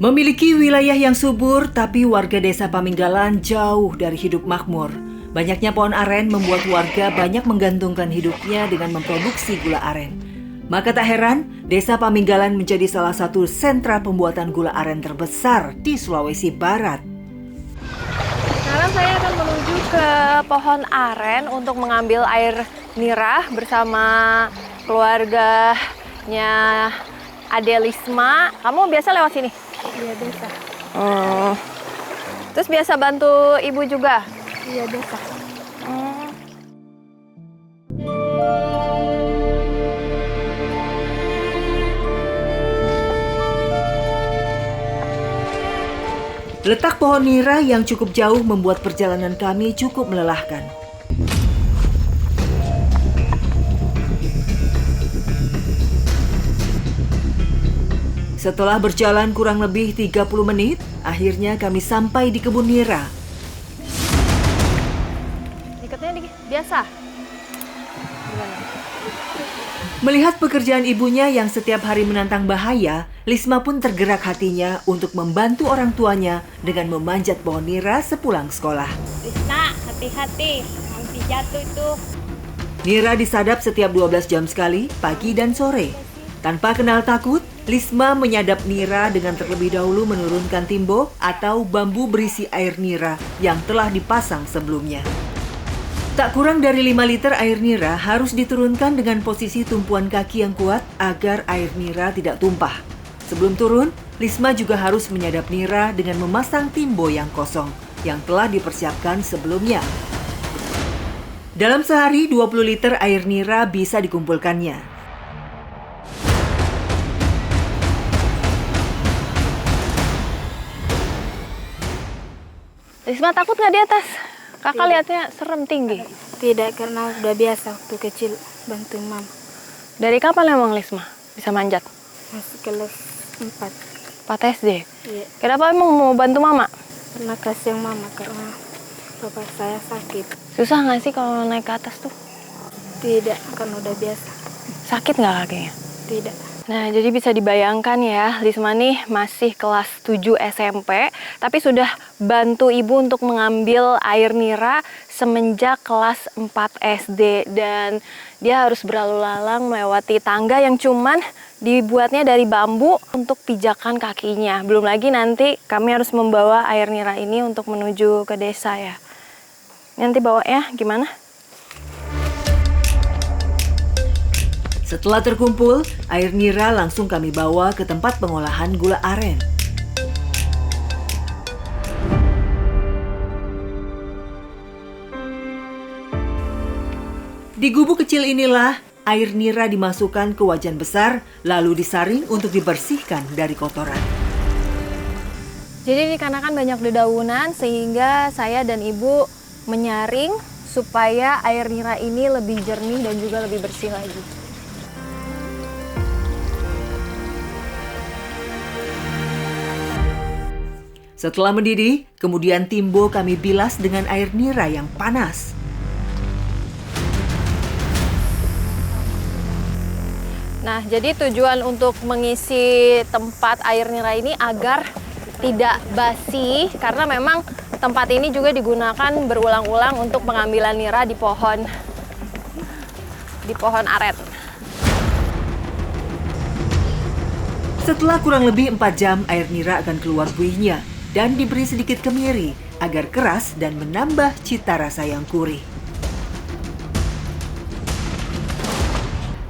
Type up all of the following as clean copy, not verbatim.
Memiliki wilayah yang subur, tapi warga desa Paminggalan jauh dari hidup makmur. Banyaknya pohon aren membuat warga banyak menggantungkan hidupnya dengan memproduksi gula aren. Maka tak heran, desa Paminggalan menjadi salah satu sentra pembuatan gula aren terbesar di Sulawesi Barat. Sekarang saya akan menuju ke pohon aren untuk mengambil air nira bersama keluarganya Adelisma. Kamu biasa lewat sini? Iya, biasa. Terus biasa bantu ibu juga? Iya, biasa. Letak pohon nira yang cukup jauh membuat perjalanan kami cukup melelahkan. Setelah berjalan kurang lebih 30 menit, akhirnya kami sampai di kebun nira. Ikatnya biasa? Melihat pekerjaan ibunya yang setiap hari menantang bahaya, Lisma pun tergerak hatinya untuk membantu orang tuanya dengan memanjat pohon nira sepulang sekolah. Lisna, hati-hati. Nanti jatuh itu. Nira disadap setiap 12 jam sekali, pagi dan sore. Tanpa kenal takut, Lisma menyadap nira dengan terlebih dahulu menurunkan timbo atau bambu berisi air nira yang telah dipasang sebelumnya. Tak kurang dari 5 liter air nira harus diturunkan dengan posisi tumpuan kaki yang kuat agar air nira tidak tumpah. Sebelum turun, Lisma juga harus menyadap nira dengan memasang timbo yang kosong yang telah dipersiapkan sebelumnya. Dalam sehari, 20 liter air nira bisa dikumpulkannya. Lisma takut nggak di atas? Kakak Tidak. lihatnya serem tinggi. Tidak, karena udah biasa waktu kecil bantuin mama. Dari kapan emang Lisma bisa manjat? Masih kelas 4. 4 SD? Iya. Kenapa emang mau bantu mama? Karena kasihan mama karena bapak saya sakit. Susah nggak sih kalau naik ke atas tuh? Tidak, karena udah biasa. Sakit nggak kakinya? Tidak. Nah, jadi bisa dibayangkan ya, Lisma nih masih kelas 7 SMP, tapi sudah bantu ibu untuk mengambil air nira semenjak kelas 4 SD. Dan dia harus berlalu lalang melewati tangga yang cuman dibuatnya dari bambu untuk pijakan kakinya. Belum lagi nanti kami harus membawa air nira ini untuk menuju ke desa ya. Nanti bawa ya, gimana? Setelah terkumpul, air nira langsung kami bawa ke tempat pengolahan gula aren. Di gubuk kecil inilah, air nira dimasukkan ke wajan besar, lalu disaring untuk dibersihkan dari kotoran. Jadi dikarenakan banyak dedaunan sehingga saya dan ibu menyaring supaya air nira ini lebih jernih dan juga lebih bersih lagi. Setelah mendidih, kemudian timbo kami bilas dengan air nira yang panas. Nah, jadi tujuan untuk mengisi tempat air nira ini agar tidak basi, karena memang tempat ini juga digunakan berulang-ulang untuk pengambilan nira di pohon aren. Setelah kurang lebih 4 jam, air nira akan keluar buihnya dan diberi sedikit kemiri agar keras dan menambah cita rasa yang gurih.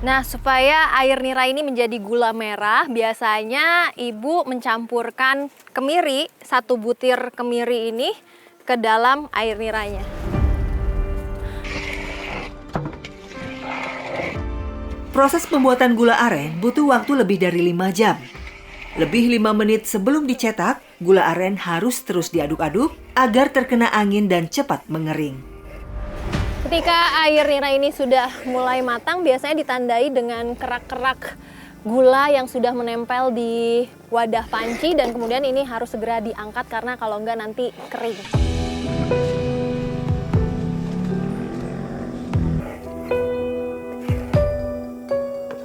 Nah, supaya air nira ini menjadi gula merah, biasanya ibu mencampurkan kemiri, 1 butir kemiri ini ke dalam air niranya. Proses pembuatan gula aren butuh waktu lebih dari 5 jam. Lebih 5 menit sebelum dicetak, gula aren harus terus diaduk-aduk agar terkena angin dan cepat mengering. Ketika air nira ini sudah mulai matang, biasanya ditandai dengan kerak-kerak gula yang sudah menempel di wadah panci, dan kemudian ini harus segera diangkat karena kalau enggak nanti kering.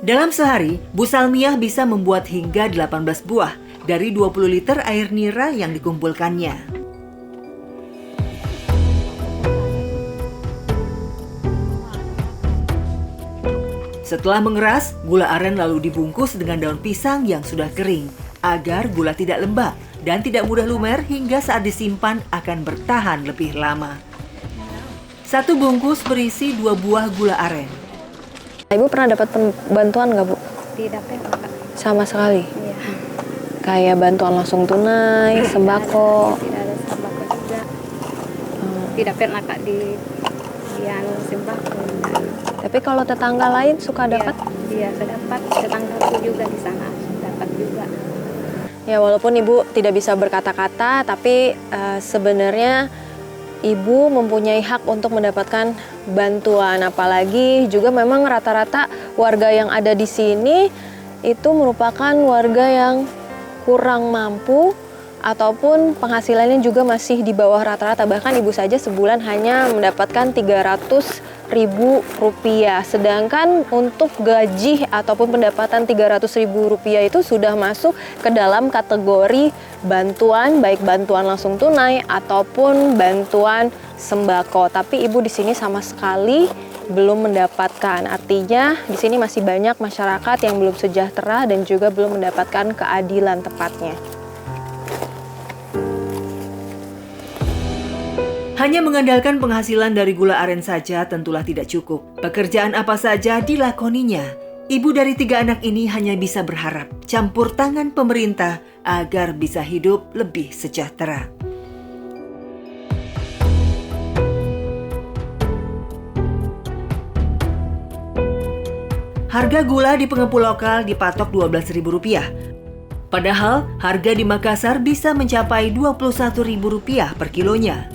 Dalam sehari, Bu Salmiah bisa membuat hingga 18 buah dari 20 liter air nira yang dikumpulkannya. Setelah mengeras, gula aren lalu dibungkus dengan daun pisang yang sudah kering agar gula tidak lembab dan tidak mudah lumer hingga saat disimpan akan bertahan lebih lama. Satu bungkus berisi 2 buah gula aren. Ibu pernah dapat bantuan nggak, Bu? Tidak pernah, Kak. Sama sekali? Iya. Kayak bantuan langsung tunai, sembako? Tidak ada sembako juga. Tidak pernah, Kak, di sembako. Tapi kalau tetangga lain suka dapat? Iya, saya dapat. Tetanggaku juga di sana dapat juga. Ya, walaupun Ibu tidak bisa berkata-kata, tapi sebenarnya Ibu mempunyai hak untuk mendapatkan bantuan. Apalagi juga memang rata-rata warga yang ada di sini itu merupakan warga yang kurang mampu ataupun penghasilannya juga masih di bawah rata-rata. Bahkan Ibu saja sebulan hanya mendapatkan Rp300.000. Sedangkan untuk gaji ataupun pendapatan Rp300.000 itu sudah masuk ke dalam kategori bantuan, baik bantuan langsung tunai ataupun bantuan sembako. Tapi Ibu di sini sama sekali belum mendapatkan. Artinya di sini masih banyak masyarakat yang belum sejahtera dan juga belum mendapatkan keadilan tepatnya. Hanya mengandalkan penghasilan dari gula aren saja tentulah tidak cukup. Pekerjaan apa saja dilakoninya. Ibu dari 3 anak ini hanya bisa berharap campur tangan pemerintah agar bisa hidup lebih sejahtera. Harga gula di pengepul lokal dipatok Rp12.000. Padahal harga di Makassar bisa mencapai Rp21.000 per kilonya.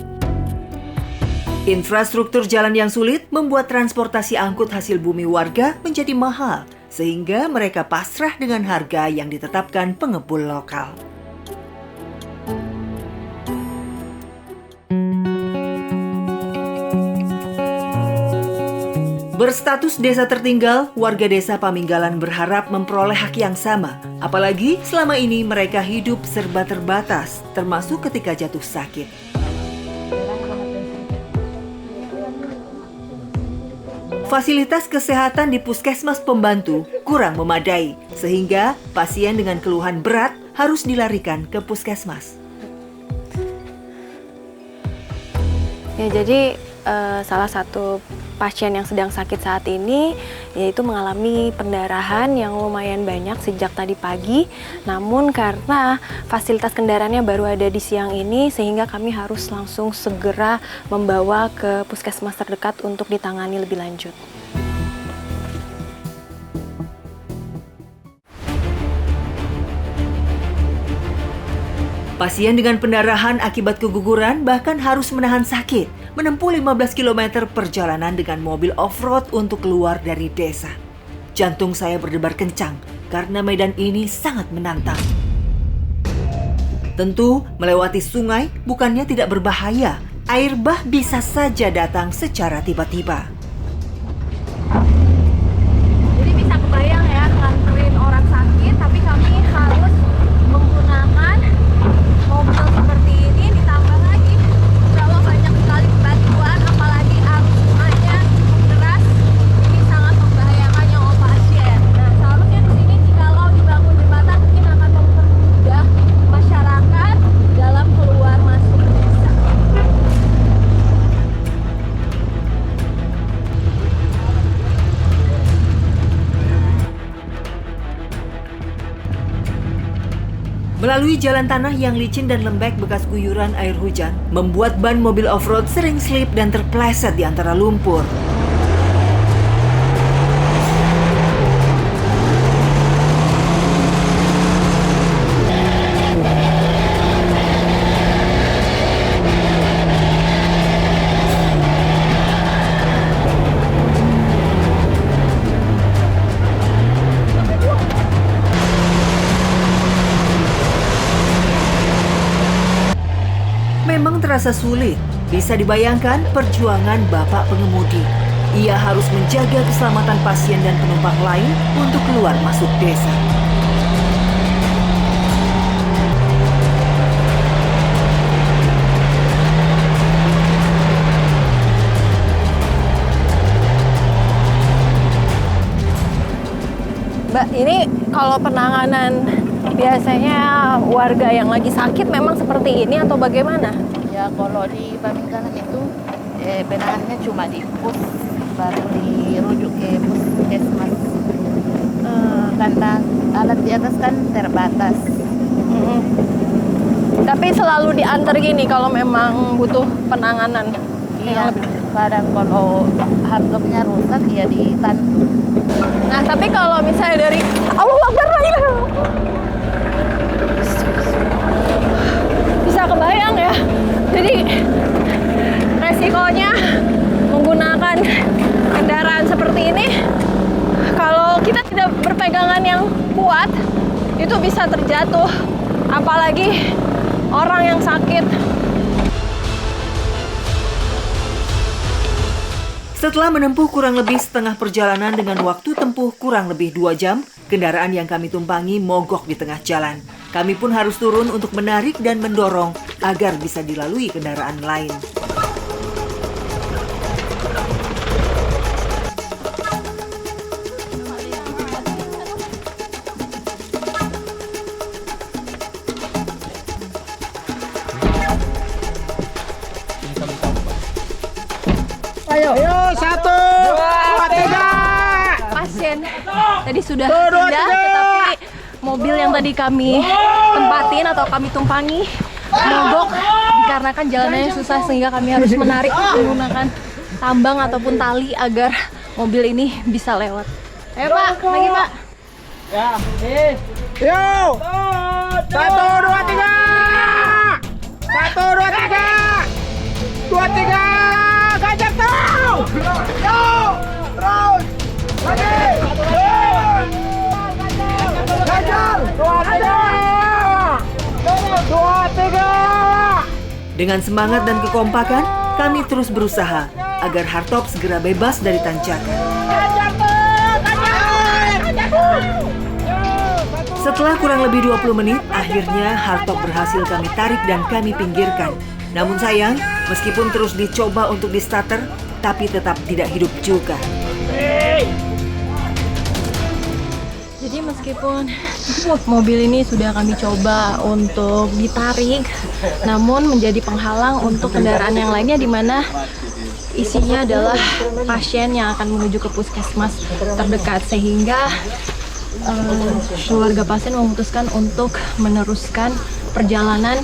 Infrastruktur jalan yang sulit membuat transportasi angkut hasil bumi warga menjadi mahal, sehingga mereka pasrah dengan harga yang ditetapkan pengepul lokal. Berstatus desa tertinggal, warga desa Paminggalan berharap memperoleh hak yang sama. Apalagi selama ini mereka hidup serba terbatas, termasuk ketika jatuh sakit. Fasilitas kesehatan di puskesmas pembantu kurang memadai, sehingga pasien dengan keluhan berat harus dilarikan ke puskesmas. Ya, jadi salah satu pasien yang sedang sakit saat ini yaitu mengalami pendarahan yang lumayan banyak sejak tadi pagi. Namun karena fasilitas kendaraannya baru ada di siang ini, sehingga kami harus langsung segera membawa ke puskesmas terdekat untuk ditangani lebih lanjut. Pasien dengan pendarahan akibat keguguran bahkan harus menahan sakit, menempuh 15 km perjalanan dengan mobil off-road untuk keluar dari desa. Jantung saya berdebar kencang karena medan ini sangat menantang. Tentu, melewati sungai bukannya tidak berbahaya. Air bah bisa saja datang secara tiba-tiba. Jadi bisa kebayang ya, nganterin orang sakit, tapi kami harus menggunakan mobil seperti ini, ditambah lagi berapa banyak sekali batuan, apalagi arus sungainya deras, ini sangat membahayakan nyawa pasien. Nah, seharusnya di sini jikalau dibangun jembatan mungkin akan mempermudah masyarakat dalam keluar masuk desa. Melalui jalan tanah yang licin dan lembek bekas guyuran air hujan, membuat ban mobil off-road sering slip dan terpleset di antara lumpur. Memang terasa sulit. Bisa dibayangkan perjuangan bapak pengemudi. Ia harus menjaga keselamatan pasien dan penumpang lain untuk keluar masuk desa. Ini kalau penanganan biasanya warga yang lagi sakit memang seperti ini atau bagaimana? Ya kalau di Pamengkanan itu penanganannya cuma di pos, baru dirujuk ke puskesmas. Karena alat di atas kan terbatas. Tapi selalu diantar gini kalau memang butuh penanganan. Iya, kadang kalau hardlocknya rusak ya ditantu. Nah, tapi kalau misalnya dari Allahu Akbar, la ilaha illallah. Bisa kebayang ya. Jadi resikonya menggunakan kendaraan seperti ini, kalau kita tidak berpegangan yang kuat, itu bisa terjatuh. Apalagi orang yang sakit. Setelah menempuh kurang lebih setengah perjalanan dengan waktu tempuh kurang lebih 2 jam, kendaraan yang kami tumpangi mogok di tengah jalan. Kami pun harus turun untuk menarik dan mendorong agar bisa dilalui kendaraan lain. Ayo, 1, 2, 3. Pasien tadi sudah pindah, tetapi mobil yang tadi kami tempatin atau kami tumpangi mogok dikarenakan jalanannya susah sehingga kami harus menarik menggunakan tambang ataupun tali agar mobil ini bisa lewat. Ayo Pak, lagi Pak. Yo, 1, 2, 3. 1, 2, 3. 2, 3. Ganjar tuh. Yo, terus. Lagi. Ganjar. 2, 3. Dengan semangat dan kekompakan, kami terus berusaha agar Hardtop segera bebas dari tanjakan. Setelah kurang lebih 20 menit, akhirnya Hardtop berhasil kami tarik dan kami pinggirkan. Namun sayang, meskipun terus dicoba untuk di-starter, tapi tetap tidak hidup juga. Jadi meskipun mobil ini sudah kami coba untuk ditarik, namun menjadi penghalang untuk kendaraan yang lainnya di mana isinya adalah pasien yang akan menuju ke puskesmas terdekat, sehingga keluarga pasien memutuskan untuk meneruskan perjalanan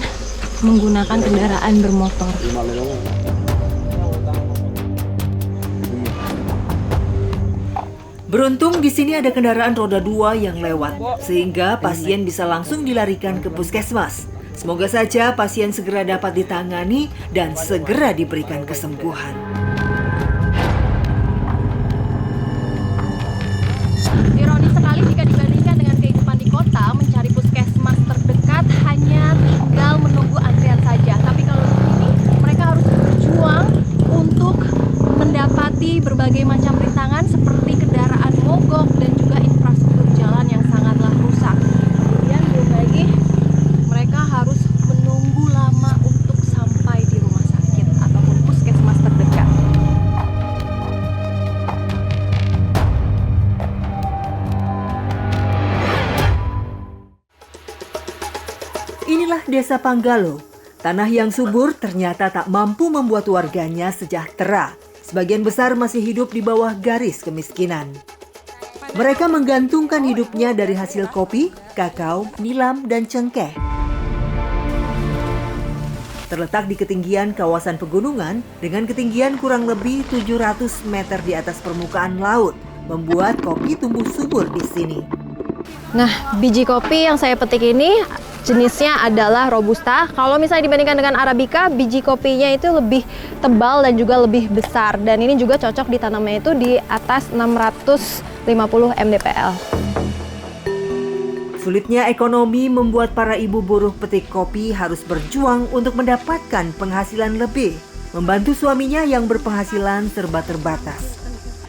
menggunakan kendaraan bermotor. Beruntung di sini ada kendaraan roda 2 yang lewat, sehingga pasien bisa langsung dilarikan ke puskesmas. Semoga saja pasien segera dapat ditangani dan segera diberikan kesembuhan. Ironis sekali jika dibandingkan dengan kehidupan di kota, mencari puskesmas terdekat hanya tinggal menunggu antrian saja. Tapi kalau di sini, mereka harus berjuang untuk mendapati berbagai macam rintangan seperti kendaraan mogok dan juga infrastruktur jalan yang sangatlah rusak. Kemudian belum lagi mereka harus menunggu lama untuk sampai di rumah sakit ataupun puskesmas terdekat. Inilah Desa Panggalo. Tanah yang subur ternyata tak mampu membuat warganya sejahtera. Sebagian besar masih hidup di bawah garis kemiskinan. Mereka menggantungkan hidupnya dari hasil kopi, kakao, nilam, dan cengkeh. Terletak di ketinggian kawasan pegunungan dengan ketinggian kurang lebih 700 meter di atas permukaan laut, membuat kopi tumbuh subur di sini. Nah, biji kopi yang saya petik ini jenisnya adalah Robusta. Kalau misalnya dibandingkan dengan Arabica, biji kopinya itu lebih tebal dan juga lebih besar. Dan ini juga cocok ditanamnya itu di atas 650 mdpl. Sulitnya ekonomi membuat para ibu buruh petik kopi harus berjuang untuk mendapatkan penghasilan lebih, membantu suaminya yang berpenghasilan serba terbatas.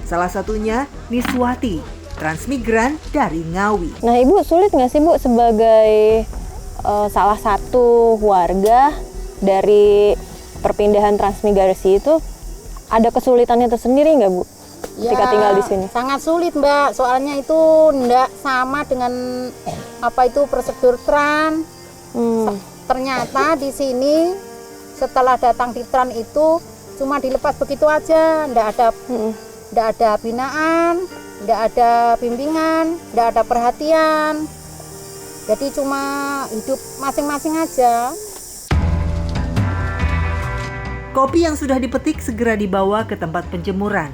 Salah satunya Niswati, transmigran dari Ngawi. Nah, Ibu sulit nggak sih, Bu, sebagai salah satu warga dari perpindahan transmigrasi itu, ada kesulitannya tersendiri nggak, Bu? ketika tinggal di sini? Sangat sulit, Mbak. Soalnya itu enggak sama dengan prosedur TRAN. Ternyata di sini setelah datang di TRAN itu cuma dilepas begitu aja, enggak ada binaan, enggak ada bimbingan, enggak ada perhatian. Jadi cuma hidup masing-masing aja. Kopi yang sudah dipetik segera dibawa ke tempat penjemuran.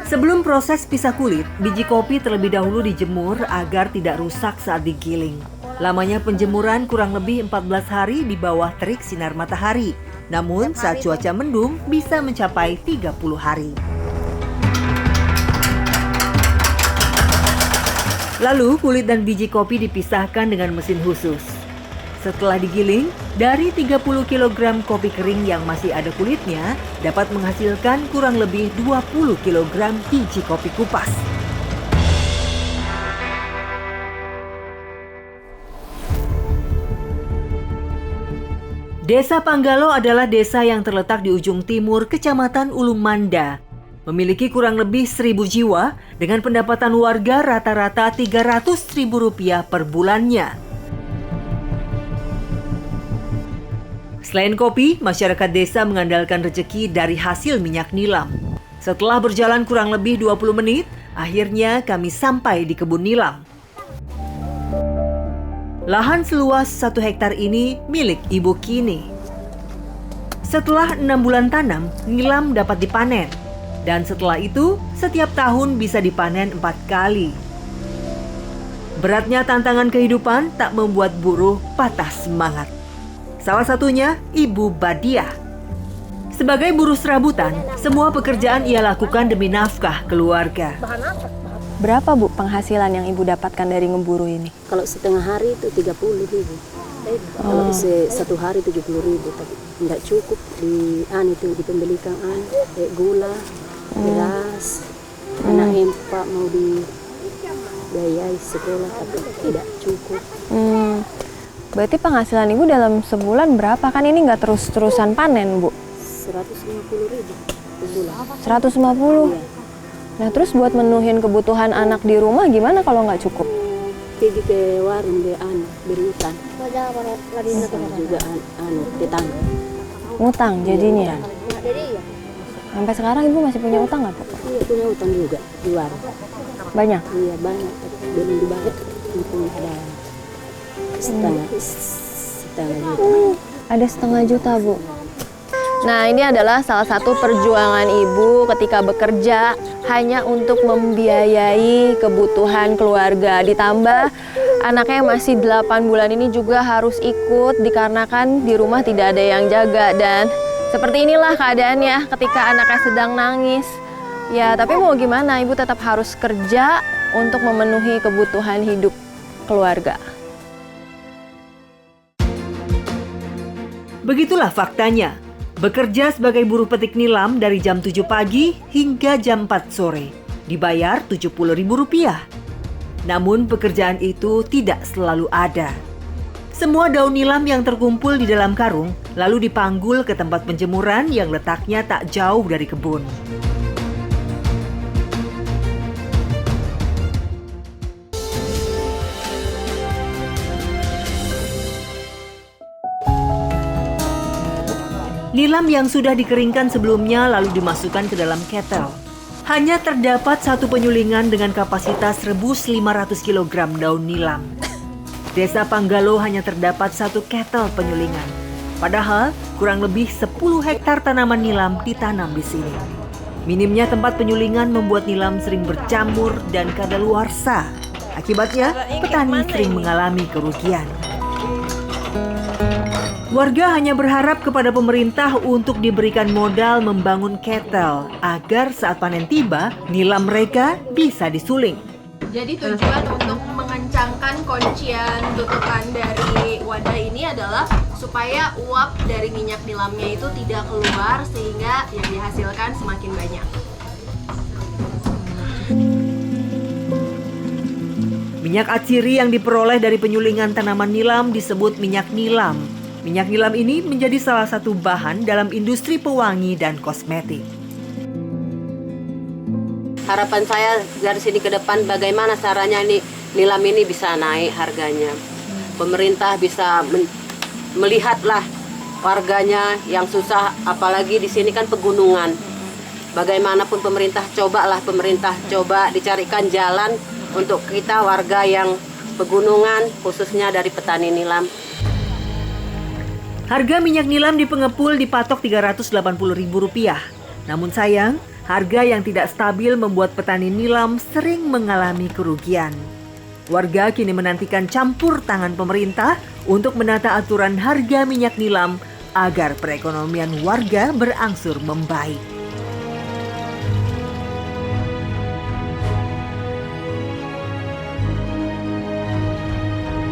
Sebelum proses pisah kulit, biji kopi terlebih dahulu dijemur agar tidak rusak saat digiling. Lamanya penjemuran kurang lebih 14 hari di bawah terik sinar matahari. Namun saat cuaca mendung bisa mencapai 30 hari. Lalu kulit dan biji kopi dipisahkan dengan mesin khusus. Setelah digiling, dari 30 kg kopi kering yang masih ada kulitnya dapat menghasilkan kurang lebih 20 kg biji kopi kupas. Desa Panggalo adalah desa yang terletak di ujung timur Kecamatan Ulung Manda. Memiliki kurang lebih 1.000 jiwa dengan pendapatan warga rata-rata Rp300.000 per bulannya. Selain kopi, masyarakat desa mengandalkan rezeki dari hasil minyak nilam. Setelah berjalan kurang lebih 20 menit, akhirnya kami sampai di kebun nilam. Lahan seluas 1 hektar ini milik Ibu Kini. Setelah 6 bulan tanam, nilam dapat dipanen. Dan setelah itu, setiap tahun bisa dipanen 4 kali. Beratnya tantangan kehidupan tak membuat buruh patah semangat. Salah satunya Ibu Badiah. Sebagai buruh serabutan, semua pekerjaan ia lakukan demi nafkah keluarga. Berapa Bu penghasilan yang Ibu dapatkan dari ngeburu ini? Kalau setengah hari itu 30.000. Kalau satu hari 70.000, tapi nggak cukup dipembelikan gula, beras, anak empat mau dibiayai sekolah tapi tidak cukup. Berarti penghasilan Ibu dalam sebulan berapa? Kan ini nggak terus-terusan panen, Bu. 150.000 per bulan. 150? Iya. Nah, terus buat menuhin kebutuhan anak di rumah gimana kalau nggak cukup? Pergi ke warung beri utang. Juga tetangga. Ngutang jadinya? Sampai sekarang Ibu masih punya utang nggak, Pak? Iya, punya utang juga di warung. Banyak? Iya, banyak. Tapi belum dibayar. Mungkin ada setengah juta. Ada setengah juta, Bu. Nah, ini adalah salah satu perjuangan Ibu ketika bekerja hanya untuk membiayai kebutuhan keluarga. Ditambah anaknya yang masih 8 bulan ini juga harus ikut dikarenakan di rumah tidak ada yang jaga. Dan seperti inilah keadaannya ketika anaknya sedang nangis. Ya, tapi mau gimana, Ibu tetap harus kerja untuk memenuhi kebutuhan hidup keluarga. Begitulah faktanya. Bekerja sebagai buruh petik nilam dari jam 7 pagi hingga jam 4 sore. Dibayar Rp70.000. Namun pekerjaan itu tidak selalu ada. Semua daun nilam yang terkumpul di dalam karung lalu dipanggul ke tempat penjemuran yang letaknya tak jauh dari kebun. Nilam yang sudah dikeringkan sebelumnya lalu dimasukkan ke dalam ketel. Hanya terdapat satu penyulingan dengan kapasitas rebus 500 kg daun nilam. Desa Panggalo hanya terdapat satu ketel penyulingan. Padahal kurang lebih 10 hektar tanaman nilam ditanam di sini. Minimnya tempat penyulingan membuat nilam sering berjamur dan kadaluarsa. Akibatnya, petani sering mengalami kerugian. Warga hanya berharap kepada pemerintah untuk diberikan modal membangun ketel agar saat panen tiba, nilam mereka bisa disuling. Jadi tujuan untuk mengencangkan kuncian tutupan dari wadah ini adalah supaya uap dari minyak nilamnya itu tidak keluar sehingga yang dihasilkan semakin banyak. Minyak atsiri yang diperoleh dari penyulingan tanaman nilam disebut minyak nilam. Minyak nilam ini menjadi salah satu bahan dalam industri pewangi dan kosmetik. harapan saya dari sini ke depan bagaimana caranya ini nilam ini bisa naik harganya. Pemerintah bisa melihatlah warganya yang susah, apalagi di sini kan pegunungan. Bagaimanapun pemerintah coba dicarikan jalan untuk kita warga yang pegunungan, khususnya dari petani nilam. Harga minyak nilam di pengepul dipatok Rp380.000. Namun sayang, harga yang tidak stabil membuat petani nilam sering mengalami kerugian. Warga kini menantikan campur tangan pemerintah untuk menata aturan harga minyak nilam agar perekonomian warga berangsur membaik.